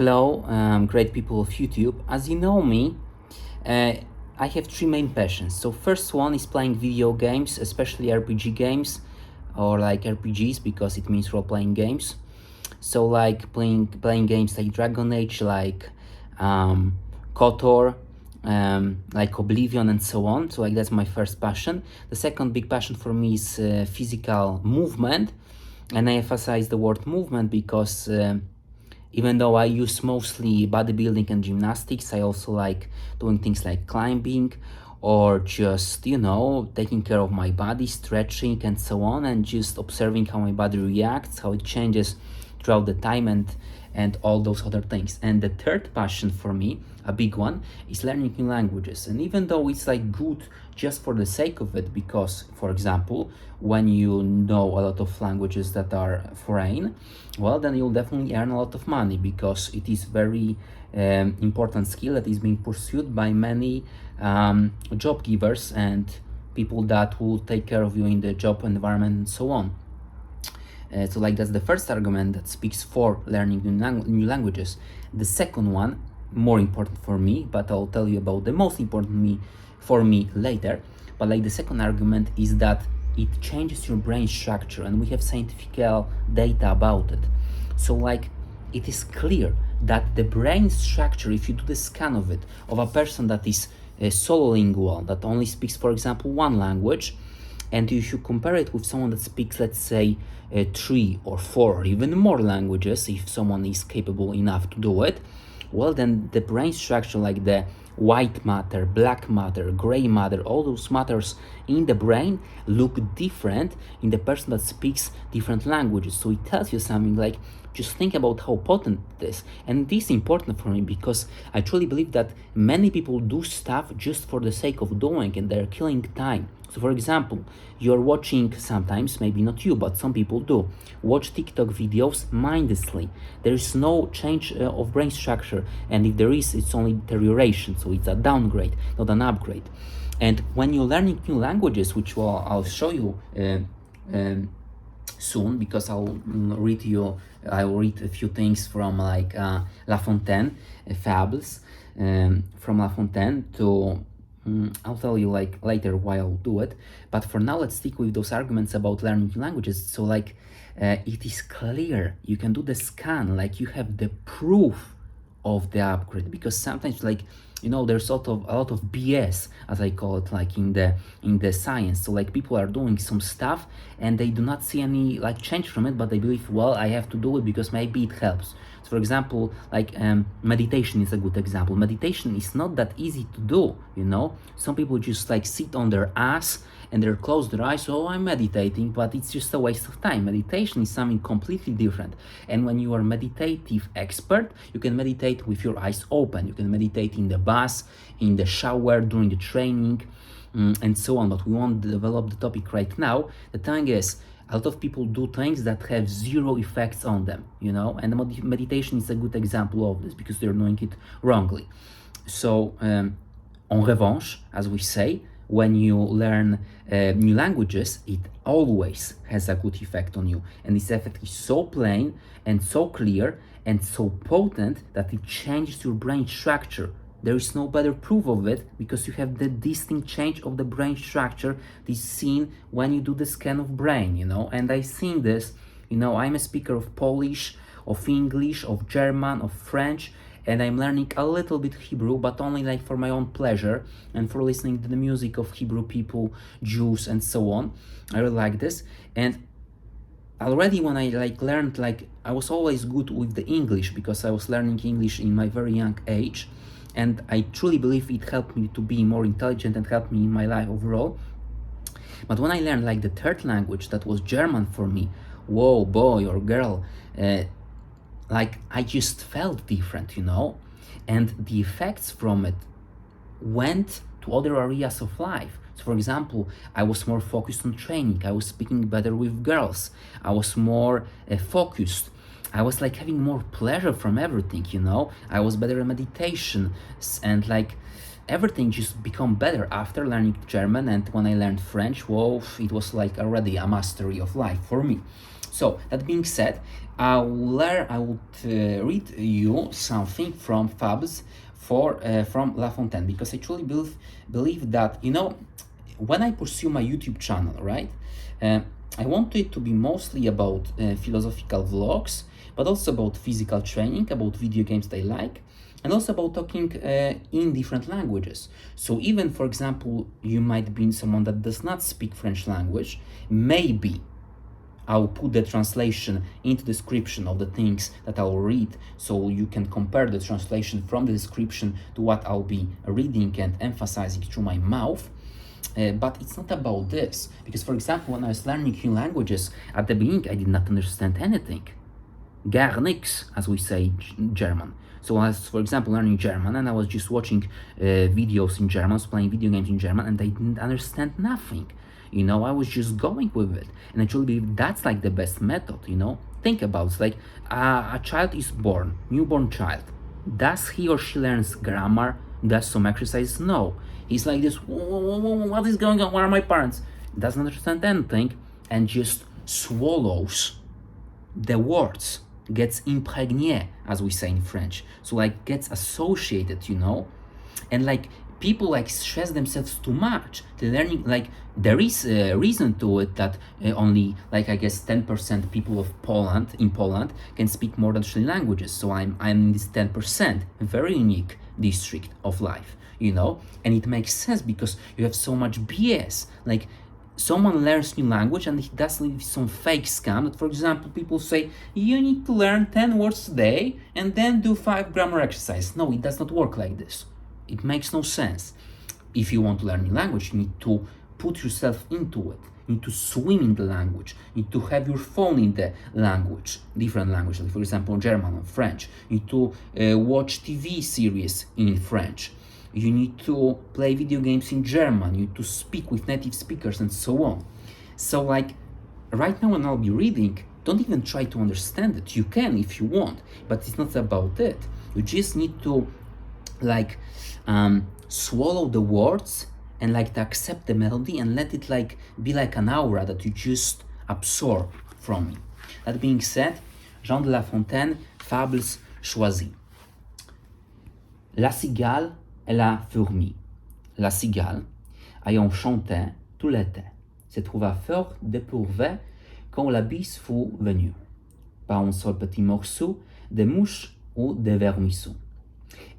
Hello, great people of YouTube. As you know me, I have three main passions. So first one is playing video games, especially RPG games or like RPGs because it means role-playing games. So like playing games like Dragon Age, like KOTOR, like Oblivion and so on. So like that's my first passion. The second big passion for me is physical movement, and I emphasize the word movement because even though I use mostly bodybuilding and gymnastics, I also like doing things like climbing or just, taking care of my body, stretching and so on, and just observing how my body reacts, how it changes throughout the time and all those other things. And the third passion for me, a big one, is learning new languages. And even though it's like good just for the sake of it, because for example, when you know a lot of languages that are foreign, well, then you'll definitely earn a lot of money because it is very important skill that is being pursued by many job givers and people that will take care of you in the job environment and so on. So like that's the first argument that speaks for learning new languages. The second one, more important for me, but I'll tell you about the most important for me later. But like the second argument is that it changes your brain structure, and we have scientifical data about it. So like it is clear that the brain structure, if you do the scan of it, of a person that is sololingual, that only speaks, for example, one language, and if you compare it with someone that speaks, let's say, 3 or 4 or even more languages, if someone is capable enough to do it, well, then the brain structure, like the white matter, black matter, gray matter, all those matters in the brain look different in the person that speaks different languages. So it tells you something like, just think about how potent it is. And this is important for me because I truly believe that many people do stuff just for the sake of doing, and they're killing time. So for example, you're watching sometimes, maybe not you, but some people do, watch TikTok videos mindlessly. There is no change of brain structure, and if there is, it's only deterioration, so it's a downgrade, not an upgrade. And when you're learning new languages, which I'll show you soon, because I'll read a few things from like La Fontaine, fables, from La Fontaine to I'll tell you like later why I'll do it, but for now let's stick with those arguments about learning new languages. So like it is clear, you can do the scan, like you have the proof of the upgrade, because sometimes like there's a lot of BS, as I call it, like in the science. So like people are doing some stuff and they do not see any like change from it, but they believe, well, I have to do it because maybe it helps. So for example, like meditation is a good example. Meditation is not that easy to do, some people just like sit on their ass and they're close their eyes, oh, I'm meditating, but it's just a waste of time. Meditation is something completely different. And when you are a meditative expert, you can meditate with your eyes open. You can meditate in the bus, in the shower, during the training, and so on. But we won't develop the topic right now. The thing is, a lot of people do things that have zero effects on them, and meditation is a good example of this because they're doing it wrongly. So, en revanche, as we say, when you learn new languages, it always has a good effect on you. And this effect is so plain and so clear and so potent that it changes your brain structure. There is no better proof of it because you have the distinct change of the brain structure. This is seen when you do the scan of brain, and I've seen this, I'm a speaker of Polish, of English, of German, of French, and I'm learning a little bit Hebrew, but only like for my own pleasure and for listening to the music of Hebrew people, Jews, and so on. I really like this. And already when I learned, I was always good with the English because I was learning English in my very young age. And I truly believe it helped me to be more intelligent and helped me in my life overall. But when I learned the third language, that was German for me, whoa, boy or girl, I just felt different, and the effects from it went to other areas of life. So for example, I was more focused on training. I was speaking better with girls. I was more focused. I was having more pleasure from everything, I was better at meditation, and everything just become better after learning German. And when I learned French, whoa, it was already a mastery of life for me. So that being said, I would read you something from fables from La Fontaine, because I truly believe that, when I pursue my YouTube channel, right, I want it to be mostly about philosophical vlogs, but also about physical training, about video games that I like, and also about talking in different languages. So even, for example, you might be someone that does not speak French language, maybe I'll put the translation into the description of the things that I'll read, so you can compare the translation from the description to what I'll be reading and emphasizing through my mouth. But it's not about this, because, for example, when I was learning new languages, at the beginning I did not understand anything. Gar nix, as we say in German. So I was, for example, learning German, and I was just watching videos in German, playing video games in German, and I didn't understand nothing. I was just going with it. And I truly believe that's like the best method, Think about it, like a child is born, newborn child. Does he or she learns grammar? Does some exercise? No. He's like this, what is going on? Where are my parents? Doesn't understand anything and just swallows the words, gets imprégné, as we say in French. So like gets associated, and like people like stress themselves too much. The learning, like there is a reason to it that only like I guess 10% people of in Poland can speak more than 3 languages. So I'm in this 10%, very unique district of life, and it makes sense because you have so much BS. Like someone learns new language and he does some fake scam that, for example, people say you need to learn 10 words a day and then do 5 grammar exercises. No, it does not work like this. It makes no sense. If you want to learn a language, you need to put yourself into it. You need to swim in the language. You need to have your phone in the language, different languages, like for example German or French. You need to watch TV series in French. You need to play video games in German. You need to speak with native speakers and so on. So like right now when I'll be reading, don't even try to understand it. You can if you want, but it's not about it. You just need to like swallow the words and like to accept the melody and let it like be like an aura that you just absorb from me. That being said, Jean de La Fontaine, fables choisies. La cigale et la fourmi. La cigale, ayant chanté tout l'été, se trouva fort dépourvue quand la bise fut venue. Pas un seul petit morceau de mouche ou de vermisseau.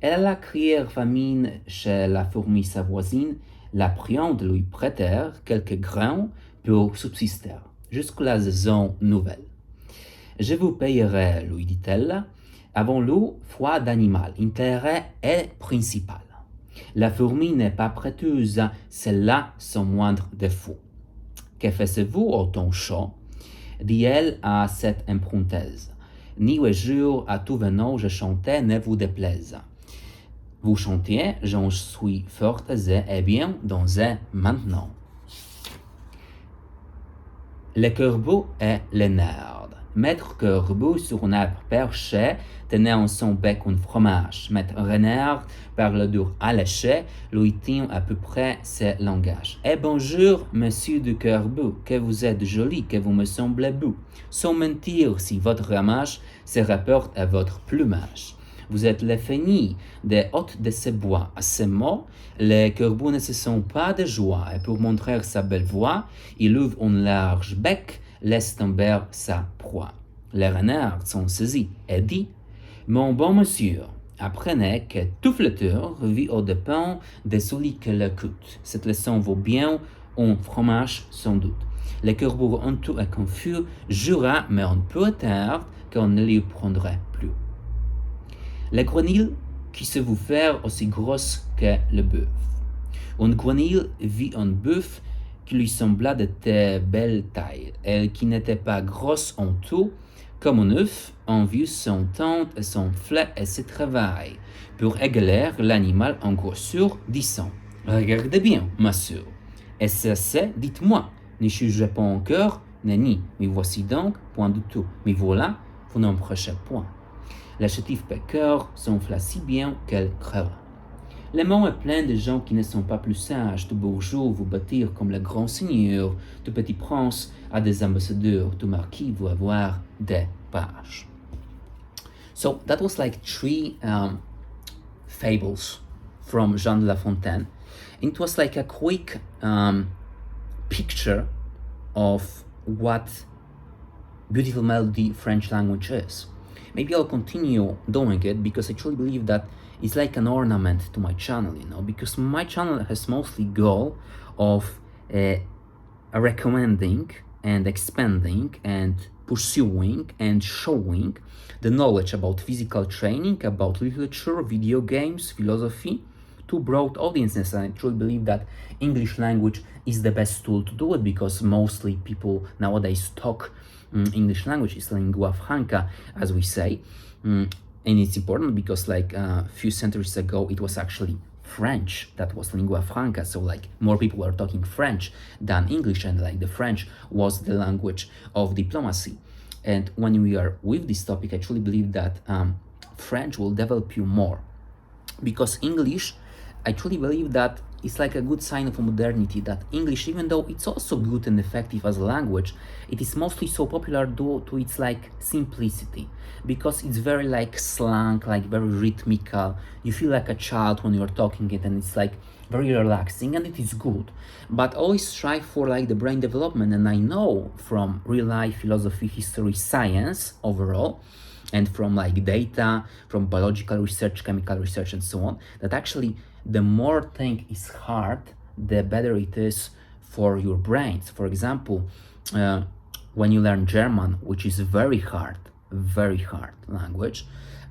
Elle alla crier famine chez la fourmi sa voisine, la priant de lui prêter quelques grains pour subsister jusqu'à la saison nouvelle. Je vous payerai, lui dit-elle, avant l'eau foi d'animal, intérêt est principal. La fourmi n'est pas prêteuse, c'est là son moindre défaut. Que faites-vous au ton chaud? Dit-elle à cette imprunteuse. Ni le jour à tout venant je chantais, ne vous déplaise. Vous chantiez, j'en suis fort aisé, eh bien, dansez maintenant. Le corbeau et le nerd. Maître corbeau sur un arbre perché tenait en son bec un fromage. Maître renard, par le dur alléché, lui tient à peu près ce langage. Eh bonjour, monsieur du corbeau, que vous êtes joli, que vous me semblez beau. Sans mentir, si votre ramage se rapporte à votre plumage. Vous êtes le feignit des hôtes de ce bois. À ces mots, le corbeau ne se sent pas de joie, et pour montrer sa belle voix, il ouvre un large bec, laisse tomber sa proie. Les renards sont saisis et dit « Mon bon monsieur, apprenez que tout flatteur vit aux dépens de celui qui l'écoute. Cette leçon vaut bien un fromage sans doute. » Le corbeau honteux et confus jura, mais on peut tard, qu'on ne lui prendrait plus. La grenouille qui se veut faire aussi grosse que le bœuf. Une grenouille vit un bœuf qui lui sembla de très belle taille, et qui n'était pas grosse en tout, comme un œuf, en vue son temps et son flé et ses travail, pour égaler l'animal en grosseur, disant « Regardez bien, monsieur, et c'est, dites-moi, ne jugez pas encore, nenni, mais voici donc, point du tout, mais voilà, vous n'emprochez point. » Le chétif péceur s'enfla si bien qu'elle creva. Le monde est plein de gens qui ne sont pas plus sages, de bourgeois vous bâtir comme le grand seigneur, de petits princes à des ambassadeurs, de marquis vous avoir des pages. So that was like 3 fables from Jean de La Fontaine. It was like a quick picture of what beautiful melody French language is. Maybe I'll continue doing it because I truly believe that it's like an ornament to my channel, you know, because my channel has mostly goal of recommending and expanding and pursuing and showing the knowledge about physical training, about literature, video games, philosophy to broad audiences. And I truly believe that English language is the best tool to do it because mostly people nowadays talk English language, is lingua franca, as we say. And it's important because like a few centuries ago, it was actually French that was lingua franca. So like more people were talking French than English, and like the French was the language of diplomacy. And when we are with this topic, I truly believe that French will develop you more because English, I truly believe that it's like a good sign of modernity that English, even though it's also good and effective as a language, it is mostly so popular due to its like simplicity, because it's very like slang, like very rhythmical. You feel like a child when you're talking it, and it's like very relaxing, and it is good. But always strive for like the brain development, and I know from real life, philosophy, history, science overall, and from like data, from biological research, chemical research, and so on, that actually the more thing is hard, the better it is for your brains. For example, when you learn German, which is very hard language,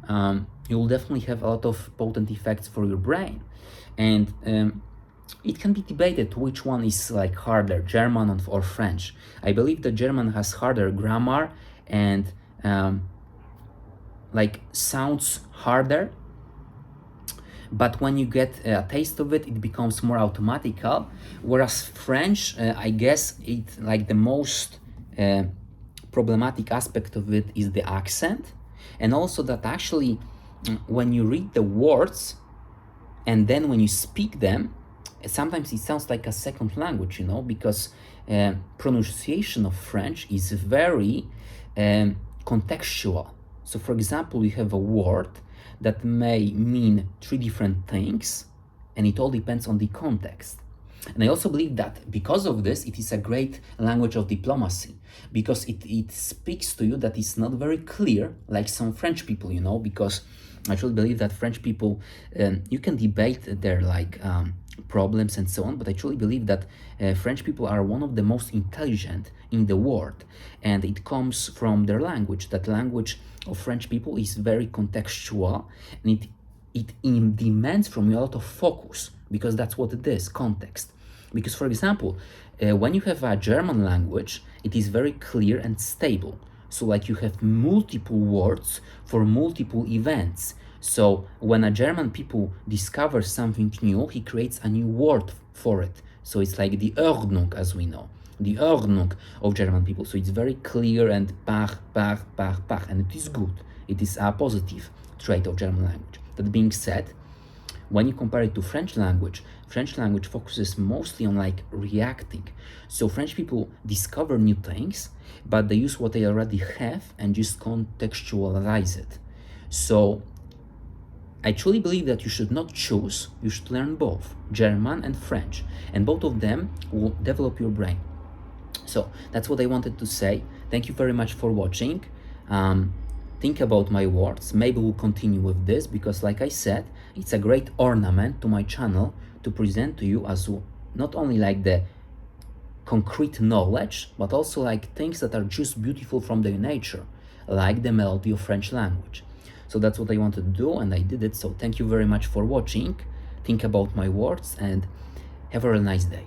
you will definitely have a lot of potent effects for your brain. And it can be debated which one is like harder, German or French. I believe that German has harder grammar and like sounds harder, but when you get a taste of it, it becomes more automatical. Whereas French, I guess it like the most problematic aspect of it is the accent, and also that actually when you read the words and then when you speak them, sometimes it sounds like a second language, you know, because pronunciation of French is very contextual. So for example, you have a word that may mean 3 different things, and it all depends on the context. And I also believe that because of this, it is a great language of diplomacy, because it speaks to you that is not very clear, like some French people, you know, because I truly believe that French people, you can debate their like problems and so on, but I truly believe that French people are one of the most intelligent in the world, and it comes from their language. That language of French people is very contextual, and it demands from you a lot of focus, because that's what it is, context. Because for example, when you have a German language, it is very clear and stable. So like you have multiple words for multiple events. So when a German people discovers something new, he creates a new word for it. So it's like the Ordnung, as we know, the Ordnung of German people. So it's very clear and pach, and it is good. It is a positive trait of German language. That being said, when you compare it to French language focuses mostly on like reacting. So French people discover new things, but they use what they already have and just contextualize it. So I truly believe that you should not choose, you should learn both, German and French, and both of them will develop your brain. So that's what I wanted to say. Thank you very much for watching. Think about my words. Maybe we'll continue with this, because like I said, it's a great ornament to my channel to present to you as not only like the concrete knowledge, but also like things that are just beautiful from their nature, like the melody of French language. So that's what I wanted to do, and I did it. So thank you very much for watching. Think about my words and have a really nice day.